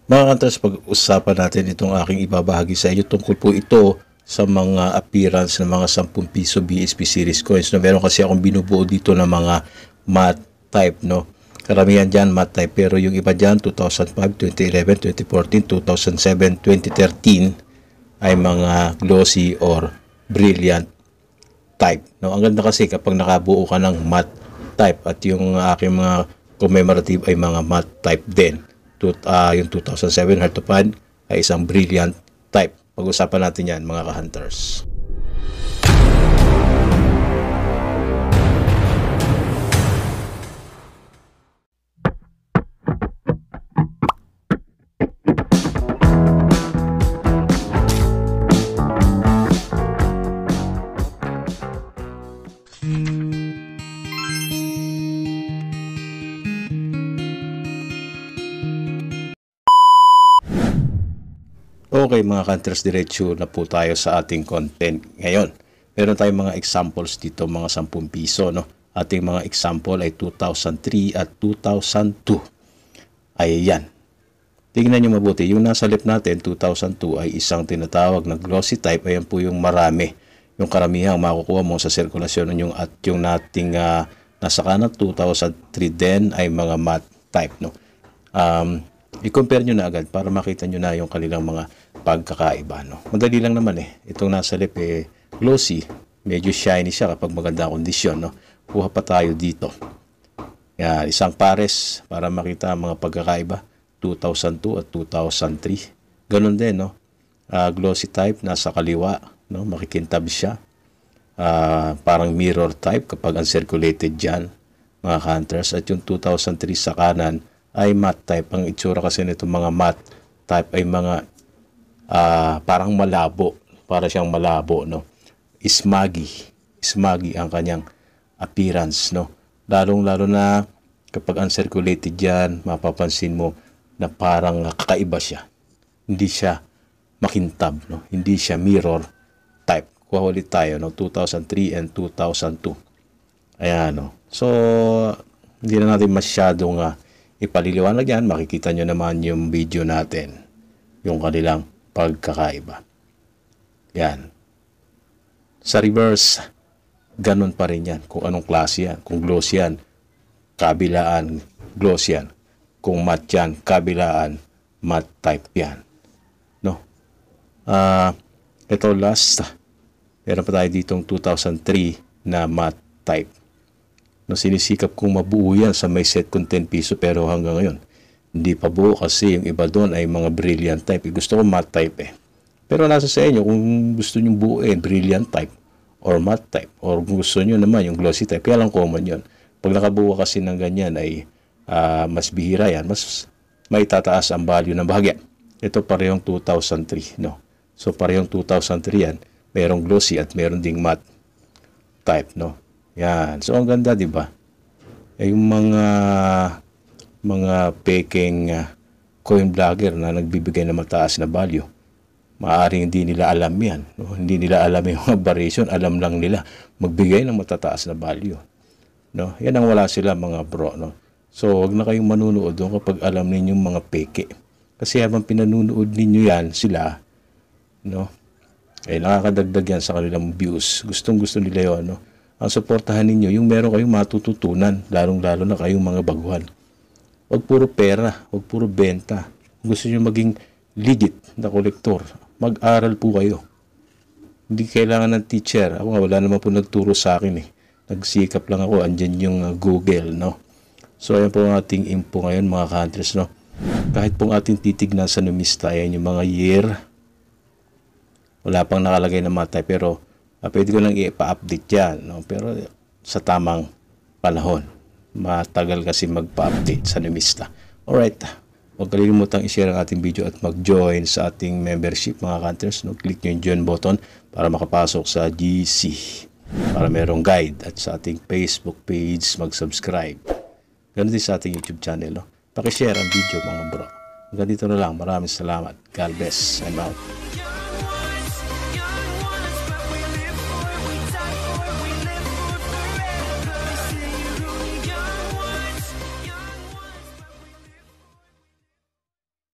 Mga kanters, pag-usapan natin itong aking ibabahagi sa inyo. Tungkol po ito sa mga appearance ng mga 10 piso BSP series coins. No? Meron kasi akong binubuo dito ng mga matte type. No? Karamihan dyan matte type. Pero yung iba dyan, 2005, 2011, 2014, 2007, 2013 ay mga glossy or brilliant type. No? Ang ganda kasi kapag nakabuo ka ng matte type at yung aking mga commemorative ay mga matte type din. Yung 2007 Heart of Pan ay isang brilliant type. Pag-usapan natin yan mga ka-hunters. Okay mga hunters, diretso na po tayo sa ating content ngayon. Meron tayong mga examples dito, mga 10 piso. No? Ating mga example ay 2003 at 2002. Ayan. Tingnan nyo mabuti. Yung nasa left natin, 2002 ay isang tinatawag na glossy type. Ayan po yung marami. Yung karamihang makukuha mo sa sirkulasyon at yung nating nasa kanan, 2003 din ay mga matte type. No? I-compare nyo na agad para makita nyo na yung kanilang mga pagkakaiba. No? Madali lang naman eh. Itong nasa left glossy, medyo shiny siya kapag maganda kondisyon. No? Kuha pa tayo dito. Yan, isang pares para makita ang mga pagkakaiba. 2002 at 2003. Ganon din, no? Glossy type, nasa kaliwa. No? Makikintab siya. Parang mirror type kapag uncirculated dyan, mga hunters. At yung 2003 sa kanan, ay matte type. Ang itsura kasi nito mga matte type ay mga parang malabo. Para siyang malabo, no? Smoggy. Smoggy ang kanyang appearance, no? Lalong-lalo na kapag uncirculated yan, mapapansin mo na parang kakaiba siya. Hindi siya makintab, no? Hindi siya mirror type. Kuha ulit tayo, no? 2003 and 2002. Ayan, no? So, hindi na natin masyadong ipaliliwanag yan. Makikita nyo naman yung video natin. Yung kanilang pagkakaiba. Yan. Sa reverse, ganun pa rin yan. Kung anong klase yan. Kung glossy yan, kabilaan, glossy yan. Kung matte yan, kabilaan, matte type yan. No? Ito last. Meron pa tayo ditong 2003 na matte type. No, sinisikap kong mabuo yan sa may set kong 10 piso pero hanggang ngayon hindi pa buo kasi yung iba doon ay mga brilliant type. Gusto ko matte type eh. Pero nasa sa inyo kung gusto nyo buuin brilliant type or matte type or kung gusto nyo naman yung glossy type. Kaya lang common yun. Pag nakabuo kasi ng ganyan ay mas bihira yan. Mas may tataas ang value ng bahagya. Ito parehong 2003. No? So parehong 2003 yan. Merong glossy at meron ding matte type. No? Yan. So, ang ganda, di ba? Yung mga peking coin vlogger na nagbibigay ng mataas na value, maaaring hindi nila alam yan. No? Hindi nila alam yung mga variation. Alam lang nila magbigay ng matataas na value. No? Yan ang wala sila, mga bro. No? So, wag na kayong manunood doon kapag alam ninyong mga peke. Kasi habang pinanunood ninyo yan, sila, no? Nakakadagdag yan sa kanilang views. Gustong-gusto nila yun, no? Ang suportahan ninyo, yung meron kayong matututunan, lalong-lalo na kayong mga baguhan. Huwag puro pera, huwag puro benta. Kung gusto nyo maging legit na kolektor, mag-aral po kayo. Hindi kailangan ng teacher. Ako wala naman po nagturo sa akin eh. Nagsikap lang ako, andyan yung Google, no? So, ayan po ang ating info ngayon, mga ka-hunters, no? Kahit pong ating titignan sa numista, ayan yung mga year. Wala pang nakalagay na matay, pero pwede ko lang ipa-update yan, no? Pero sa tamang panahon. Matagal kasi magpa-update sa numista. Alright. Huwag kalimutang i-share ang ating video at mag-join sa ating membership, mga hunters. No? Click nyo yung join button para makapasok sa GC. Para merong guide. At sa ating Facebook page, mag-subscribe. Ganun din sa ating YouTube channel. No? Pakishare ang video, mga bro. Hanggang dito na lang. Maraming salamat. God bless. I'm out.